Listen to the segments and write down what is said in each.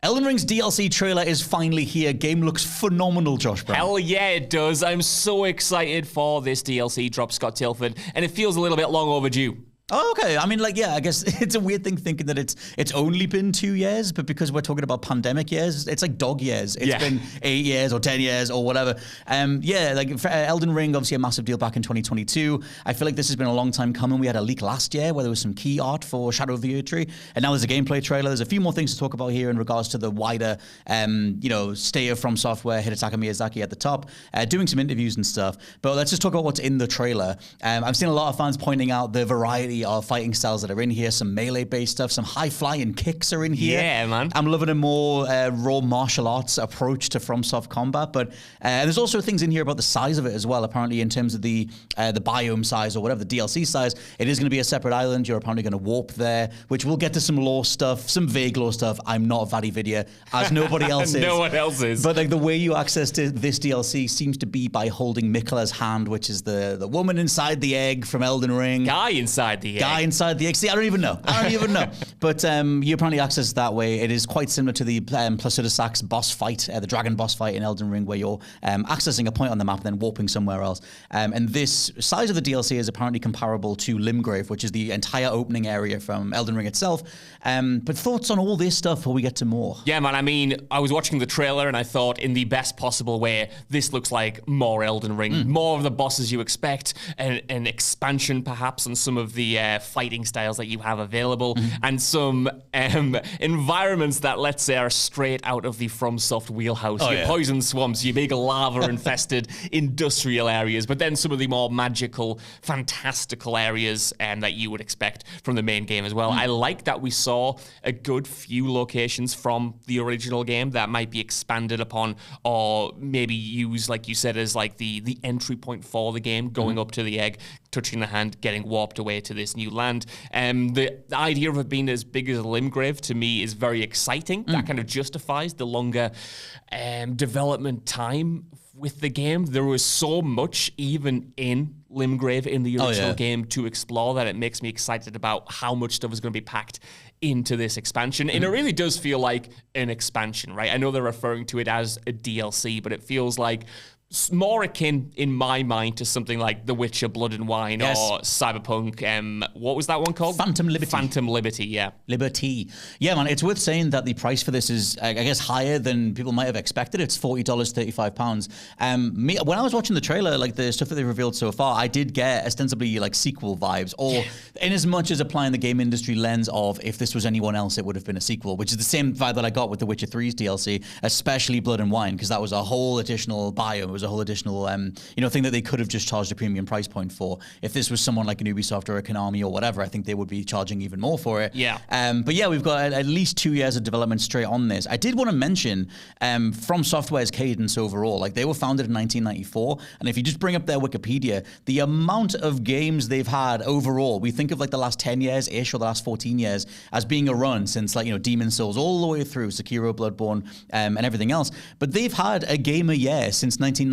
Elden Ring's DLC trailer is finally here. Game looks phenomenal, Josh Brown. Hell yeah, it does. I'm so excited for this DLC drop, Scott Tilford, and it feels a little bit long overdue. Oh, okay. I mean, I guess it's a weird thing thinking that it's only been 2 years, but because we're talking about pandemic years, it's like dog years. It's been 8 years or 10 years or whatever. For Elden Ring, obviously a massive deal back in 2022. I feel like this has been a long time coming. We had a leak last year where there was some key art for Shadow of the Erdtree, and now there's a gameplay trailer. There's a few more things to talk about here in regards to the wider, stay of From Software, Hidetaka Miyazaki at the top, doing some interviews and stuff. But let's just talk about what's in the trailer. I've seen a lot of fans pointing out the variety of fighting styles that are in here, some melee-based stuff, some high-flying kicks are in here. Yeah, man. I'm loving a more raw martial arts approach to FromSoft combat, but there's also things in here about the size of it as well, apparently in terms of the biome size or whatever, the DLC size. It is going to be a separate island. You're apparently going to warp there, which we'll get to some lore stuff, some vague lore stuff. I'm not Vidya, as nobody else is. No one else is. But the way you access this DLC seems to be by holding Miquella's hand, which is the woman inside the egg from Elden Ring. Guy inside the egg. Inside the egg. See, I don't even know. But you apparently access it that way. It is quite similar to the Placido Sax boss fight, the dragon boss fight in Elden Ring, where you're accessing a point on the map and then warping somewhere else. And this size of the DLC is apparently comparable to Limgrave, which is the entire opening area from Elden Ring itself. But thoughts on all this stuff before we get to more? Yeah, man. I mean, I was watching the trailer and I thought, in the best possible way, this looks like more Elden Ring, more of the bosses you expect, an expansion perhaps on some of the fighting styles that you have available, and some environments that, let's say, are straight out of the FromSoft wheelhouse. Your poison swamps, your big lava-infested industrial areas, but then some of the more magical, fantastical areas that you would expect from the main game as well. I like that we saw a good few locations from the original game that might be expanded upon, or maybe used, like you said, as like the entry point for the game, going up to the egg, touching the hand, getting warped away to this new land. The idea of it being as big as Limgrave, to me, is very exciting. That kind of justifies the longer development time with the game. There was so much, even in Limgrave, in the original game, to explore, that it makes me excited about how much stuff is going to be packed into this expansion. And it really does feel like an expansion, right? I know they're referring to it as a DLC, but it feels like more akin, in my mind, to something like The Witcher Blood and Wine or Cyberpunk. What was that one called? Phantom Liberty. Phantom Liberty, yeah. Liberty. Yeah, man, it's worth saying that the price for this is, I guess, higher than people might have expected. It's $40, £35. When I was watching the trailer, like the stuff that they revealed so far, I did get ostensibly like sequel vibes, or in as much as applying the game industry lens of, if this was anyone else, it would have been a sequel, which is the same vibe that I got with The Witcher 3's DLC, especially Blood and Wine, because that was a whole additional biome. Was a whole additional thing that they could have just charged a premium price point for. If this was someone like an Ubisoft or a Konami or whatever, I think they would be charging even more for it. But yeah, we've got at least 2 years of development straight on this. I did want to mention From Software's cadence overall. Like, they were founded in 1994, and if you just bring up their Wikipedia, the amount of games they've had overall, we think of like the last 10 years ish or the last 14 years as being a run since, like, Demon Souls all the way through Sekiro, Bloodborne, and everything else. But they've had a game a year since 1994,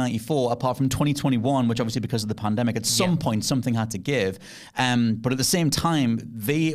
apart from 2021, which obviously because of the pandemic, at some point something had to give. But at the same time,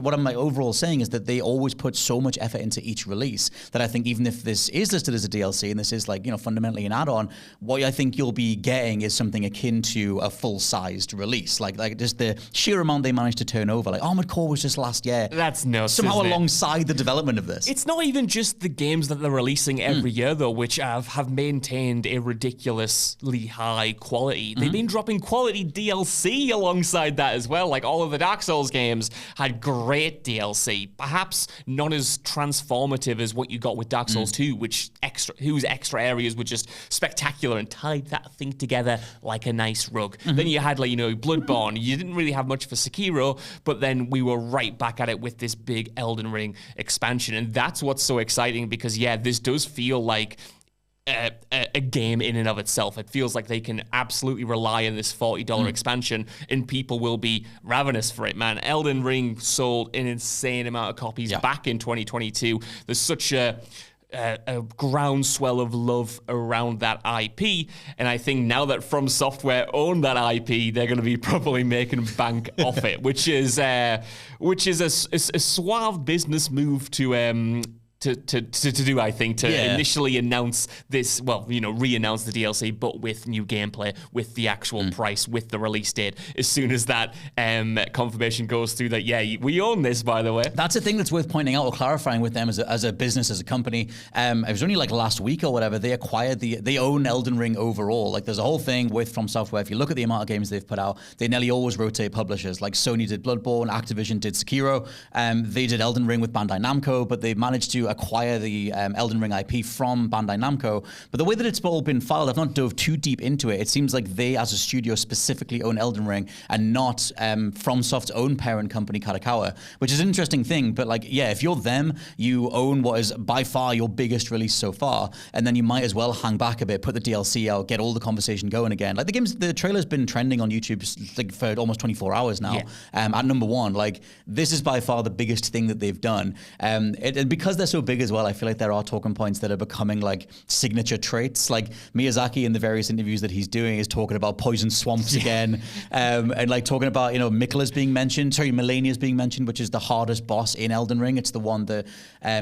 what I'm overall saying is that they always put so much effort into each release that I think even if this is listed as a DLC and this is like, fundamentally an add-on, what I think you'll be getting is something akin to a full-sized release. Like just the sheer amount they managed to turn over. Like Armored Core was just last year. That's nuts. Somehow alongside the development of this. It's not even just the games that they're releasing every year, though, which have maintained a ridiculously high quality. They've been dropping quality DLC alongside that as well. Like, all of the Dark Souls games had great DLC. Perhaps not as transformative as what you got with Dark Souls 2, whose extra areas were just spectacular and tied that thing together like a nice rug. Then you had, like, Bloodborne. You didn't really have much for Sekiro, but then we were right back at it with this big Elden Ring expansion. And that's what's so exciting, because, yeah, this does feel like a game in and of itself. It feels like they can absolutely rely on this $40 expansion, and people will be ravenous for it, man. Elden Ring sold an insane amount of copies back in 2022. There's such a groundswell of love around that IP, and I think now that From Software own that IP, they're going to be probably making bank off it, which is a suave business move to to do, I think, to initially announce this, re-announce the DLC, but with new gameplay, with the actual price, with the release date, as soon as that confirmation goes through that, we own this, by the way. That's a thing that's worth pointing out or clarifying with them as a business, as a company. It was only like last week or whatever, they acquired they own Elden Ring overall. Like, there's a whole thing with From Software. If you look at the amount of games they've put out, they nearly always rotate publishers. Like, Sony did Bloodborne, Activision did Sekiro, they did Elden Ring with Bandai Namco, but they managed to acquire the Elden Ring IP from Bandai Namco. But the way that it's all been filed, I've not dove too deep into it. It seems like they, as a studio, specifically own Elden Ring and not FromSoft's own parent company, Kadokawa, which is an interesting thing. But like, if you're them, you own what is by far your biggest release so far, and then you might as well hang back a bit, put the DLC out, get all the conversation going again. Like, the trailer's been trending on YouTube like for almost 24 hours now. At number one, like, this is by far the biggest thing that they've done. And because they're so big as well, I feel like there are talking points that are becoming like signature traits. Like, Miyazaki in the various interviews that he's doing is talking about poison swamps again, and like talking about, Melania's being mentioned, which is the hardest boss in Elden Ring. It's the one that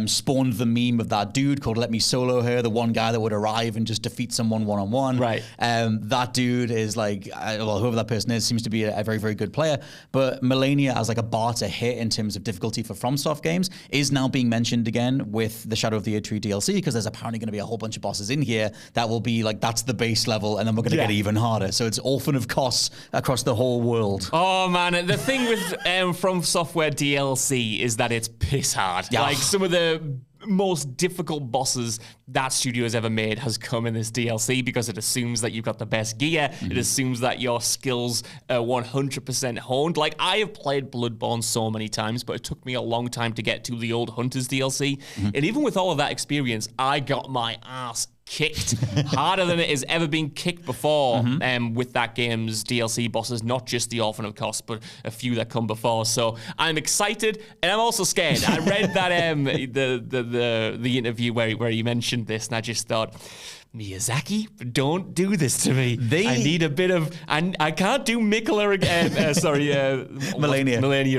spawned the meme of that dude called Let Me Solo Her, the one guy that would arrive and just defeat someone one-on-one. Right. That dude is like, whoever that person is, seems to be a very, very good player. But Melania as like a bar to hit in terms of difficulty for FromSoft games is now being mentioned again with the Shadow of the Erdtree DLC, because there's apparently going to be a whole bunch of bosses in here that will be like, that's the base level, and then we're going to get even harder. So it's orphan of costs across the whole world. Oh man, the thing with From Software DLC is that it's piss hard. Like, some of the most difficult bosses that studio has ever made has come in this DLC, because it assumes that you've got the best gear. It assumes that your skills are 100% honed. Like, I have played Bloodborne so many times, but it took me a long time to get to the old Hunters DLC. And even with all of that experience, I got my ass kicked harder than it has ever been kicked before with that game's DLC bosses, not just the Orphan of Kos, but a few that come before. So I'm excited, and I'm also scared. I read that the interview where he mentioned this, and I just thought, Miyazaki, don't do this to me. I need a bit of... I can't do Melania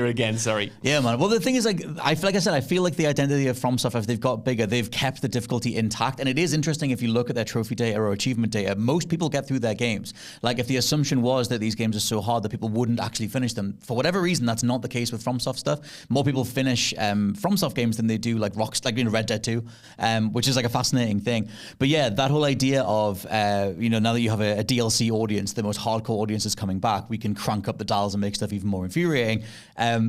again, sorry. Yeah, man. Well, the thing is, like I said, I feel like the identity of FromSoft, as they've got bigger, they've kept the difficulty intact. And it is interesting, if you look at their trophy data or achievement data, most people get through their games. Like, if the assumption was that these games are so hard that people wouldn't actually finish them, for whatever reason, that's not the case with FromSoft stuff. More people finish FromSoft games than they do like Red Dead 2, which is like a fascinating thing. But yeah, that whole idea of now that you have a DLC audience, the most hardcore audience is coming back, we can crank up the dials and make stuff even more infuriating. I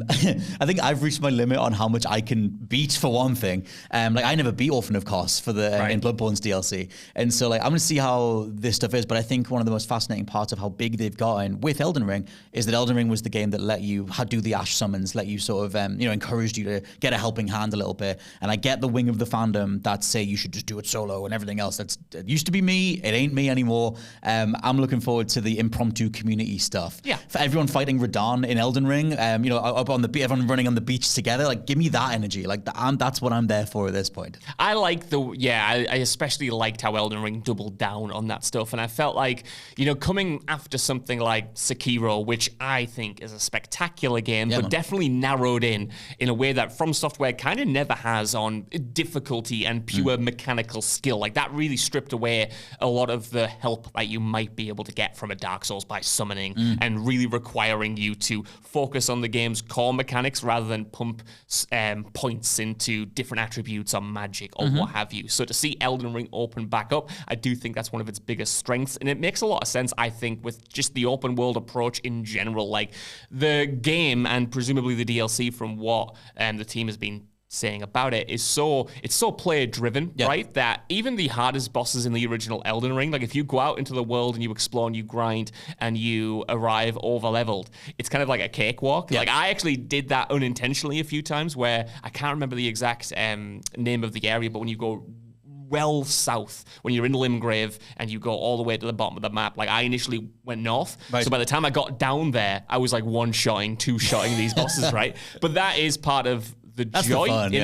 think I've reached my limit on how much I can beat, for one thing. Like, I never beat Orphan of Kos for in Bloodborne's DLC, and so like I'm gonna see how this stuff is. But I think one of the most fascinating parts of how big they've gotten with Elden Ring is that Elden Ring was the game that let you do the Ash summons, let you sort of encouraged you to get a helping hand a little bit. And I get the wing of the fandom that say you should just do it solo and everything else. It used to be me, it ain't me anymore. I'm looking forward to the impromptu community stuff. Yeah. For everyone fighting Radahn in Elden Ring, up on the beach, everyone running on the beach together, like, give me that energy. Like, that's what I'm there for at this point. I like I especially liked how Elden Ring doubled down on that stuff. And I felt like, coming after something like Sekiro, which I think is a spectacular game, but definitely narrowed in a way that From Software kind of never has on difficulty and pure mechanical skill. Like, that really stripped away a lot of the help that you might be able to get from a Dark Souls by summoning, and really requiring you to focus on the game's core mechanics rather than pump points into different attributes or magic or what have you. So to see Elden Ring open back up, I do think that's one of its biggest strengths, and it makes a lot of sense, I think, with just the open world approach in general. Like, the game, and presumably the DLC, from what the team has been saying about it, is it's so player driven, right? That even the hardest bosses in the original Elden Ring, like, if you go out into the world and you explore and you grind and you arrive over leveled, it's kind of like a cakewalk. Like, I actually did that unintentionally a few times, where I can't remember the exact name of the area, but when you go well south, when you're in Limgrave and you go all the way to the bottom of the map, like, I initially went north. Right. So by the time I got down there, I was like one-shotting, two-shotting these bosses, right? But that is part of the joy, and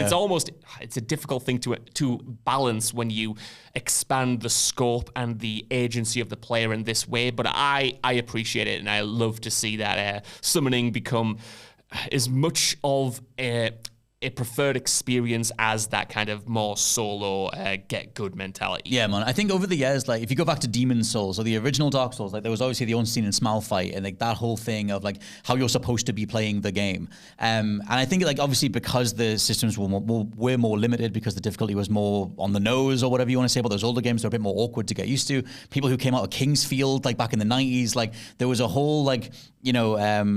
it's a difficult thing to balance when you expand the scope and the agency of the player in this way. But I appreciate it, and I love to see that summoning become as much of a a preferred experience as that kind of more solo get good mentality. Yeah, man. I think over the years, like if you go back to Demon's Souls or the original Dark Souls, like there was obviously the unseen and smile fight, and like that whole thing of like how you're supposed to be playing the game. And I think like obviously because the systems were more limited, because the difficulty was more on the nose or whatever you want to say about those older games, they're a bit more awkward to get used to. People who came out of Kingsfield like back in the 90s, like there was a whole like, you know,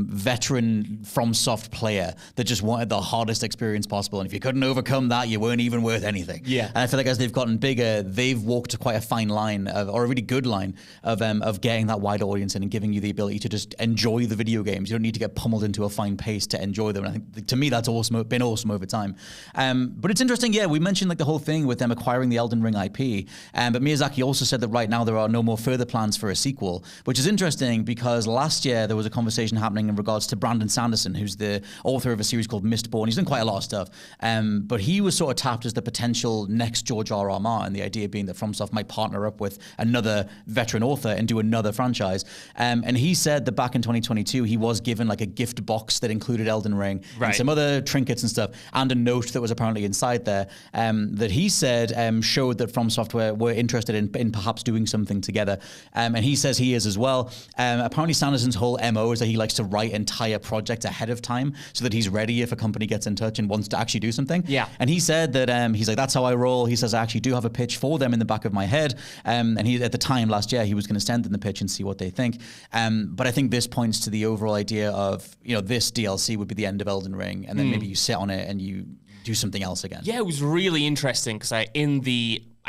veteran FromSoft player that just wanted the hardest experience possible. And if you couldn't overcome that, you weren't even worth anything. Yeah. And I feel like as they've gotten bigger, they've walked quite a fine line or a really good line of getting that wide audience in and giving you the ability to just enjoy the video games. You don't need to get pummeled into a fine pace to enjoy them. And I think to me, that's been awesome over time. But it's interesting. Yeah, we mentioned like the whole thing with them acquiring the Elden Ring IP. But Miyazaki also said that right now there are no more further plans for a sequel, which is interesting because last year there was a conversation happening in regards to Brandon Sanderson, who's the author of a series called Mistborn. He's done quite a lot of stuff. But he was sort of tapped as the potential next George R.R. Martin, the idea being that FromSoft might partner up with another veteran author and do another franchise. And he said that back in 2022, he was given like a gift box that included Elden Ring and some other trinkets and stuff, and a note that was apparently inside there that he said showed that FromSoft were interested in perhaps doing something together. And he says he is as well. Apparently Sanderson's whole MO is that he likes to write entire projects ahead of time so that he's ready if a company gets in touch and wants to actually do something. Yeah. And he said that he's like, that's how I roll. He says, I actually do have a pitch for them in the back of my head. And he, at the time last year, he was going to send them the pitch and see what they think. But I think this points to the overall idea of, you know, this DLC would be the end of Elden Ring. And then maybe you sit on it and you do something else again. Yeah, it was really interesting because I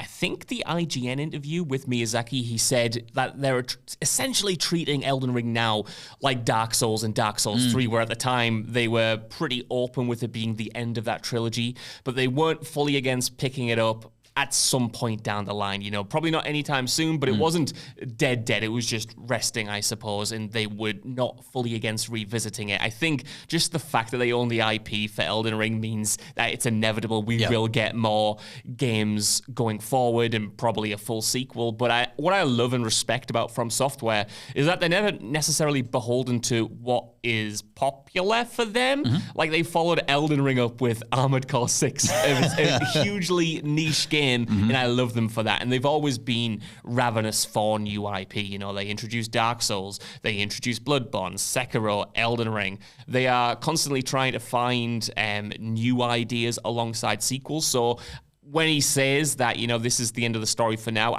think the IGN interview with Miyazaki, he said that they're essentially treating Elden Ring now like Dark Souls and Dark Souls 3, where at the time they were pretty open with it being the end of that trilogy, but they weren't fully against picking it up at some point down the line, you know, probably not anytime soon, but it wasn't dead. It was just resting, I suppose, and they were not fully against revisiting it. I think just the fact that they own the IP for Elden Ring means that it's inevitable we will get more games going forward and probably a full sequel. But what I love and respect about From Software is that they're never necessarily beholden to what is popular for them. Like they followed Elden Ring up with Armored Core 6, a hugely niche game, and I love them for that. And they've always been ravenous for new IP. You know, they introduced Dark Souls, they introduced Bloodborne, Sekiro, Elden Ring. They are constantly trying to find new ideas alongside sequels. So when he says that, you know, this is the end of the story for now,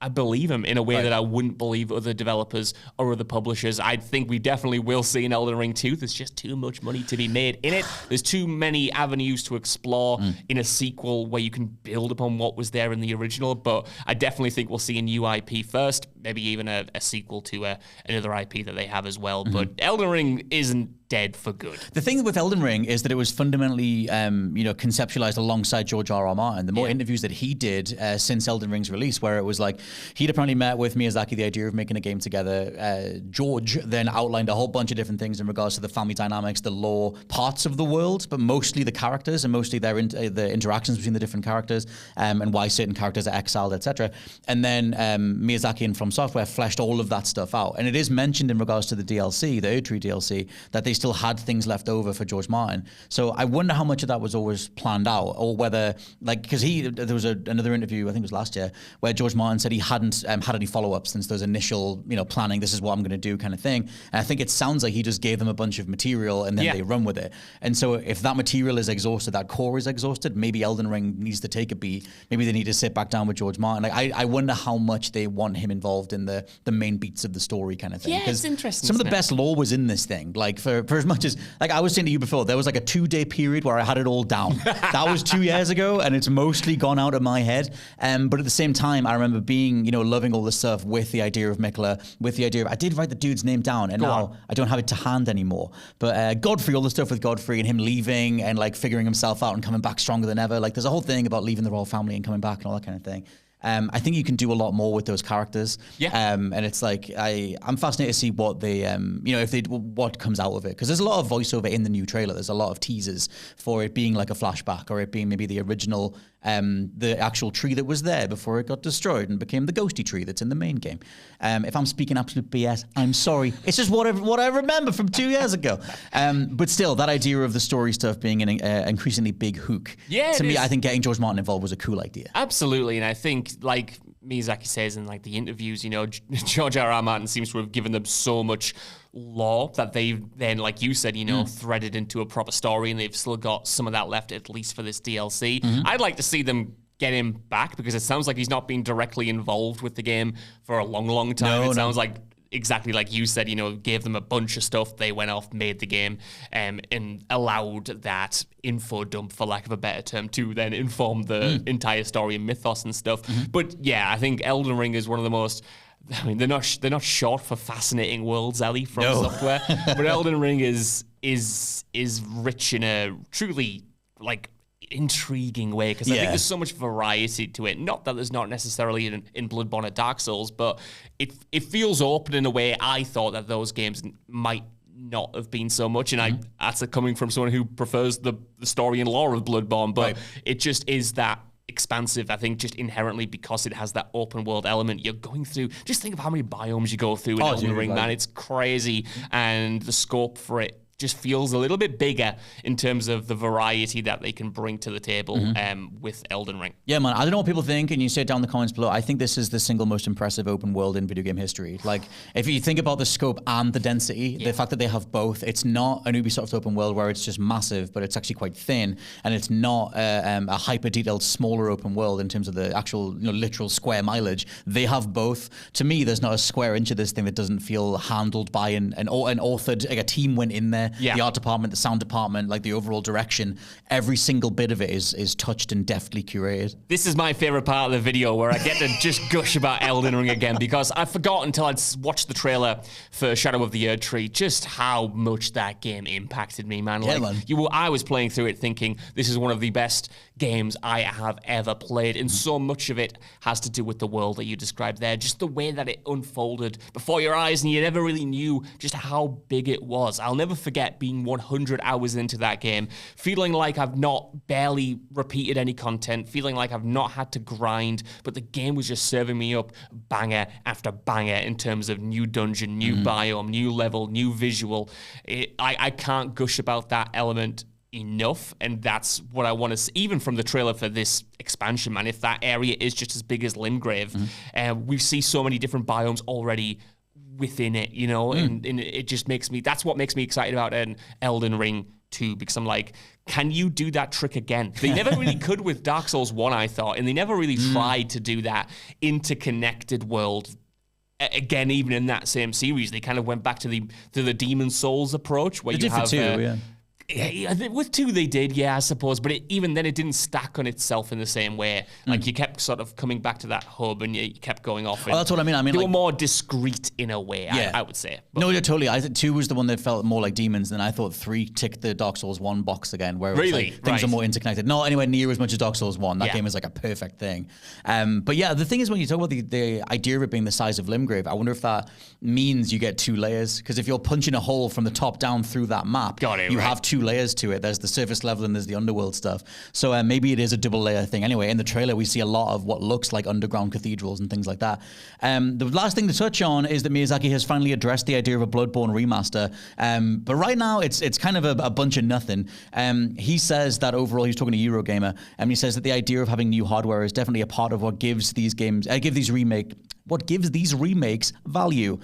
I believe him in a way that I wouldn't believe other developers or other publishers. I think we definitely will see an Elden Ring 2. There's just too much money to be made in it. There's too many avenues to explore in a sequel where you can build upon what was there in the original. But I definitely think we'll see a new IP first, maybe even a sequel to another IP that they have as well. But Elden Ring isn't dead for good. The thing with Elden Ring is that it was fundamentally, conceptualized alongside George R.R. Martin. The more interviews that he did since Elden Ring's release, where it was like, he'd apparently met with Miyazaki the idea of making a game together. George then outlined a whole bunch of different things in regards to the family dynamics, the lore parts of the world, but mostly the characters and mostly the interactions between the different characters and why certain characters are exiled, etc. And then Miyazaki and From Software fleshed all of that stuff out. And it is mentioned in regards to the DLC, the Erdtree DLC, that they still had things left over for George Martin. So I wonder how much of that was always planned out, or whether, like, because there was another interview, I think it was last year, where George Martin said he hadn't had any follow-ups since those initial, planning, this is what I'm going to do kind of thing. And I think it sounds like he just gave them a bunch of material and then they run with it. And so if that material is exhausted, that core is exhausted, maybe Elden Ring needs to take a beat. Maybe they need to sit back down with George Martin. Like, I wonder how much they want him involved in the main beats of the story kind of thing. Yeah, it's interesting. Some of the best lore was in this thing. Like, for as much as, like I was saying to you before, there was like a 2-day period where I had it all down. That was 2 years ago, and it's mostly gone out of my head. But at the same time, I remember being, loving all this stuff with the idea of Mikla, with the idea of, I did write the dude's name down, and now I don't have it to hand anymore. But Godfrey, all the stuff with Godfrey and him leaving and like figuring himself out and coming back stronger than ever. Like, there's a whole thing about leaving the royal family and coming back and all that kind of thing. I think you can do a lot more with those characters. Yeah. And it's like, I'm fascinated to see what they, what comes out of it. Because there's a lot of voiceover in the new trailer. There's a lot of teasers for it being like a flashback, or it being maybe the original the actual tree that was there before it got destroyed and became the ghosty tree that's in the main game. If I'm speaking absolute BS, I'm sorry. It's just what I remember from 2 years ago. But still, that idea of the story stuff being an increasingly big hook. To me, I think getting George Martin involved was a cool idea. Absolutely, and I think, like Miyazaki says in like the interviews, George R.R. Martin seems to have given them so much lore that they've then, like you said, threaded into a proper story, and they've still got some of that left, at least for this DLC. I'd like to see them get him back, because it sounds like he's not been directly involved with the game for a long time. It sounds like, exactly like you said, gave them a bunch of stuff. They went off, made the game, and allowed that info dump, for lack of a better term, to then inform the entire story and mythos and stuff. But yeah, I think Elden Ring is one of the most... I mean, they're not short for fascinating worlds, Ellie, from software. But Elden Ring is rich in a truly intriguing way, because I think there's so much variety to it. Not that there's not necessarily in Bloodborne or Dark Souls, but it feels open in a way I thought that those games might not have been so much. And that's coming from someone who prefers the story and lore of Bloodborne, but it just is that expansive, I think, just inherently, because it has that open world element. You're going through, just think of how many biomes you go through in Elden Ring, man. It's crazy. And the scope for it just feels a little bit bigger in terms of the variety that they can bring to the table with Elden Ring. Yeah, man, I don't know what people think, and you say it down in the comments below. I think this is the single most impressive open world in video game history. Like, if you think about the scope and the density, the fact that they have both, it's not an Ubisoft open world where it's just massive, but it's actually quite thin, and it's not a hyper-detailed, smaller open world in terms of the actual, literal square mileage. They have both. To me, there's not a square inch of this thing that doesn't feel handled by an authored, like a team went in there. The art department, the sound department, like the overall direction, every single bit of it is touched and deftly curated. This is my favorite part of the video, where I get to just gush about Elden Ring again, because I forgot until I'd watched the trailer for Shadow of the Erdtree just how much that game impacted me, man. I was playing through it thinking this is one of the best games I have ever played, and so much of it has to do with the world that you described there, just the way that it unfolded before your eyes, and you never really knew just how big it was. I'll never forget being 100 hours into that game, feeling like I've not barely repeated any content, feeling like I've not had to grind, but the game was just serving me up banger after banger in terms of new dungeon, new biome, new level, new visual. I can't gush about that element enough, and that's what I want to see, even from the trailer for this expansion, man. If that area is just as big as Limgrave, we see so many different biomes already within it, and it just makes me, that's what makes me excited about an Elden Ring 2, because I'm like, can you do that trick again? They never really could with Dark Souls 1, I thought, and they never really tried to do that interconnected world again. Even in that same series, they kind of went back to the Demon Souls approach, where you have Yeah, with 2 they did, I suppose, but even then it didn't stack on itself in the same way. Like, you kept sort of coming back to that hub, and you kept going off. That's what I mean. They were more discreet in a way, I would say. But no, totally. I think 2 was the one that felt more like Demons, and I thought 3 ticked the Dark Souls 1 box again, where things are more interconnected. Not anywhere near as much as Dark Souls 1. That game is like a perfect thing. But yeah, the thing is, when you talk about the idea of it being the size of Limgrave, I wonder if that means you get 2 layers, because if you're punching a hole from the top down through that map, you have 2 layers to it. There's the surface level and there's the underworld stuff. So maybe it is a double layer thing. Anyway, in the trailer, we see a lot of what looks like underground cathedrals and things like that. The last thing to touch on is that Miyazaki has finally addressed the idea of a Bloodborne remaster. But right now, it's kind of a bunch of nothing. He says that overall, he's talking to Eurogamer, and he says that the idea of having new hardware is definitely a part of what gives these games, what gives these remakes value.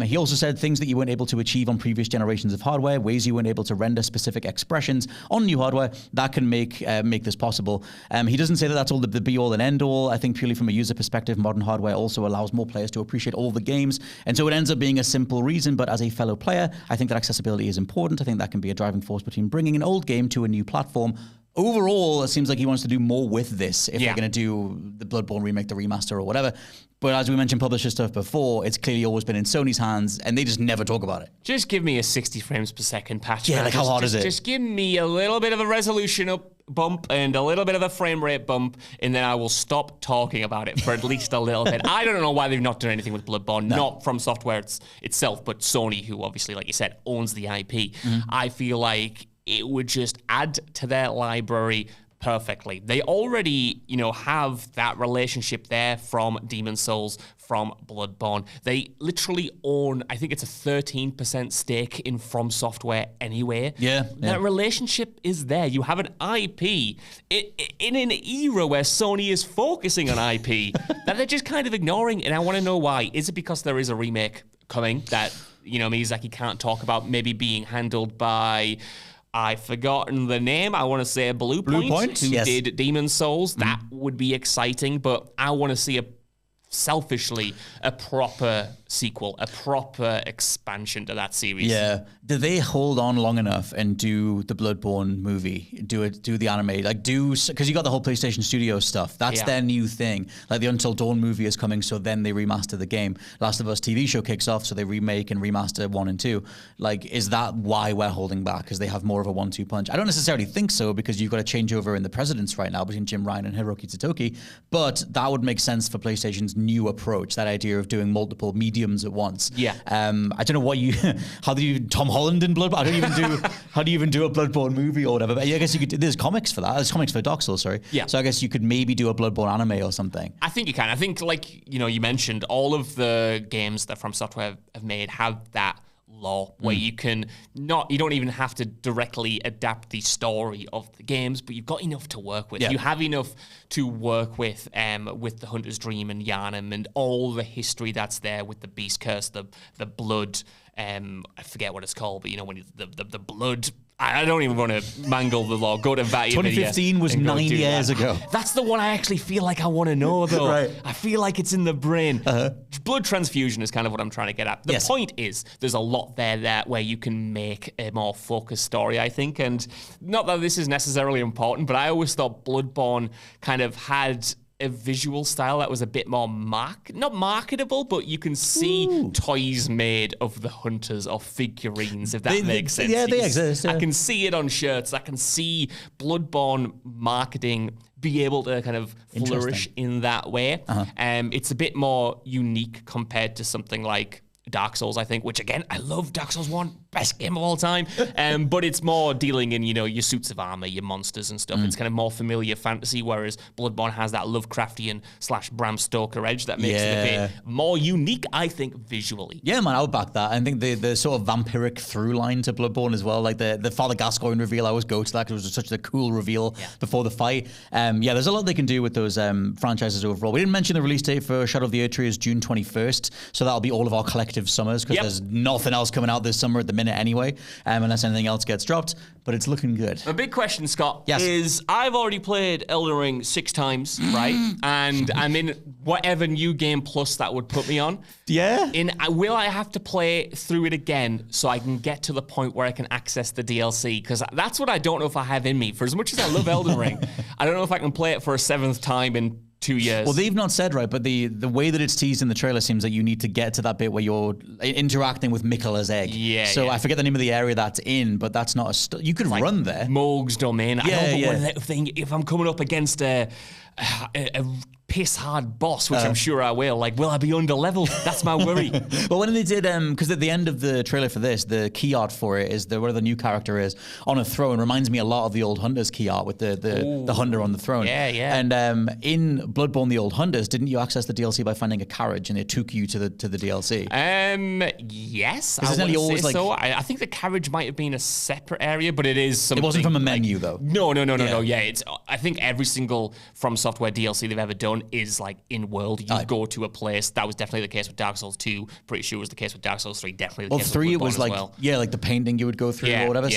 He also said things that you weren't able to achieve on previous generations of hardware, ways you weren't able to render specific expressions on new hardware, that can make this possible. He doesn't say that that's all the be-all and end-all. I think purely from a user perspective, modern hardware also allows more players to appreciate all the games, and so it ends up being a simple reason, but as a fellow player, I think that accessibility is important. I think that can be a driving force between bringing an old game to a new platform. Overall, it seems like he wants to do more with this if they're going to do the Bloodborne remake, the remaster, or whatever. But as we mentioned publisher stuff before, it's clearly always been in Sony's hands, and they just never talk about it. Just give me a 60 frames per second patch. Yeah, like how hard is it? Just give me a little bit of a resolution bump and a little bit of a frame rate bump, and then I will stop talking about it for at least a little bit. I don't know why they've not done anything with Bloodborne, not from Software itself, but Sony, who obviously, like you said, owns the IP. I feel like it would just add to their library perfectly. They already, have that relationship there from Demon's Souls, from Bloodborne. They literally own, I think it's a 13% stake in From Software anyway. Yeah. That relationship is there. You have an IP in an era where Sony is focusing on IP that they're just kind of ignoring, and I want to know why. Is it because there is a remake coming that, Miyazaki can't talk about, maybe being handled by... I've forgotten the name. I want to say Blue Point, who did Demon's Souls. That would be exciting, but I want to see selfishly a proper sequel, a proper expansion to that series. Yeah. Did they hold on long enough and do the Bloodborne movie? Do the anime? Because you got the whole PlayStation Studio stuff. That's their new thing. Like the Until Dawn movie is coming, so then they remaster the game. Last of Us TV show kicks off, so they remake and remaster 1 and 2. Like, is that why we're holding back? Because they have more of a 1-2 punch? I don't necessarily think so, because you've got a changeover in the presidents right now between Jim Ryan and Hiroki Tsutoki, but that would make sense for PlayStation's new approach, that idea of doing multiple mediums at once. Yeah. I don't know what how do you Tom Holland in Bloodborne? I don't even do how do you even do a Bloodborne movie or whatever? But I guess you could. There's comics for that. There's comics for Dark Souls, sorry. Yeah. So I guess you could maybe do a Bloodborne anime or something. I think you can. I think, you mentioned, all of the games that From Software have made have that law where you don't even have to directly adapt the story of the games, but you've got enough to work with. You have enough to work with the Hunter's Dream and Yharnam and all the history that's there with the Beast Curse, the blood, I forget what it's called, but when the blood, I don't even want to mangle the law. Go to Vatia 2015 was 9 years ago. That's the one I actually feel like I want to know, though. Right. I feel like it's in the brain. Blood transfusion is kind of what I'm trying to get at. The point is, there's a lot there where you can make a more focused story, I think. And not that this is necessarily important, but I always thought Bloodborne kind of had a visual style that was a bit more not marketable, but you can see toys made of the hunters or figurines, if that makes sense. Yeah, they exist. Yeah. I can see it on shirts. I can see Bloodborne marketing be able to kind of flourish in that way. It's a bit more unique compared to something like Dark Souls, I think, which again, I love Dark Souls 1, best game of all time. But it's more dealing in, your suits of armor, your monsters and stuff. It's kind of more familiar fantasy, whereas Bloodborne has that Lovecraftian / Bram Stoker edge that makes it a bit more unique, I think, visually. Yeah, man, I would back that. I think the sort of vampiric through line to Bloodborne as well, like the Father Gascoigne reveal, I always go to that because it was such a cool reveal before the fight. There's a lot they can do with those franchises overall. We didn't mention the release date for Shadow of the Erdtree is June 21st, so that'll be all of our collective summers, because there's nothing else coming out this summer at the minute anyway, unless anything else gets dropped, but it's looking good. A big question, Scott, is I've already played Elden Ring 6 times, right? And I'm in whatever new game plus that would put me on. Yeah. Will I have to play through it again so I can get to the point where I can access the DLC? Because that's what I don't know if I have in me. For as much as I love Elden Ring, I don't know if I can play it for a 7th time in 2 years. Well, they've not said, right, but the way that it's teased in the trailer seems like you need to get to that bit where you're interacting with Miquella's egg. I forget the name of the area that's in, but that's not you could run there. Moog's domain. If I'm coming up against a piss hard boss, which I'm sure I will. Will I be under level? That's my worry. But when they did, because at the end of the trailer for this, the key art for it is where the new character is on a throne. Reminds me a lot of the old Hunters key art with the hunter on the throne. Yeah. And in Bloodborne, the old Hunters, didn't you access the DLC by finding a carriage and it took you to the DLC? Yes. I always so. I think the carriage might have been a separate area, but it is something. It wasn't from a menu though. No. Yeah, I think every single From Software DLC they've ever done is in world. You go to a place. That was definitely the case with Dark Souls 2. Pretty sure it was the case with Dark Souls 3. Definitely the case with 3 Bloodborne it was as the painting you would go through or whatever.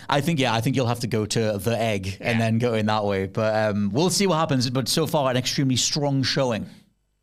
I think you'll have to go to the egg and then go in that way. But we'll see what happens. But so far, an extremely strong showing.